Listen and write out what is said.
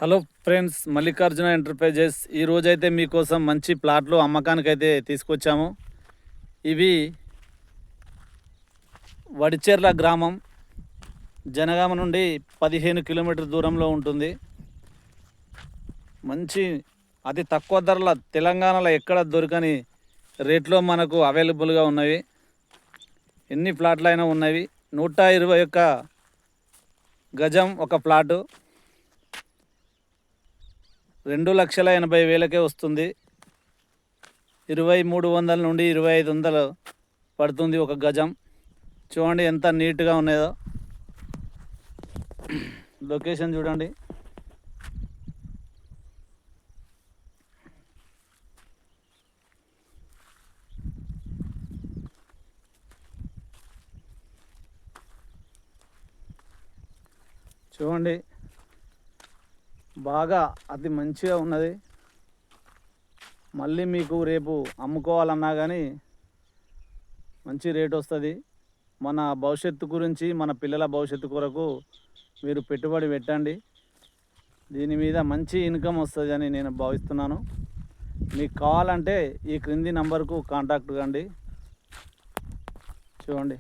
Hello friends, Mallikarjuna enterprises ఈ రోజైతే మీకోసం మంచి ప్లాట్లు అమ్మకానికి అయితే తీసుకొచ్చాము. ఇవి వడిచెర్ల గ్రామం, జనగామ నుండి 15 కిలోమీటర్ దూరంలో ఉంటుంది. మంచి అతి తక్కువ ధరల తెలంగాణలో ఎక్కడ దొరకని రేట్లో మనకు అవైలబుల్గా ఉన్నవి. ఎన్ని ప్లాట్లు అయినా ఉన్నవి. 121 గజం ఒక ప్లాటు 2,80,000కే వస్తుంది. 2,300 నుండి 2,500 పడుతుంది ఒక గజం. చూడండి ఎంత నీట్గా ఉన్నదో. లొకేషన్ చూడండి. చూడండి బాగా అతి మంచిగా ఉన్నది. మళ్ళీ మీకు రేపు అమ్ముకోవాలన్నా కానీ మంచి రేట్ వస్తుంది. మన భవిష్యత్తు గురించి, మన పిల్లల భవిష్యత్తు కొరకు మీరు పెట్టుబడి పెట్టండి. దీని మీద మంచి ఇన్కమ్ వస్తుంది అని నేను భావిస్తున్నాను. మీకు కావాలంటే ఈ క్రింది నంబర్కు కాంటాక్ట్ కండి. చూడండి.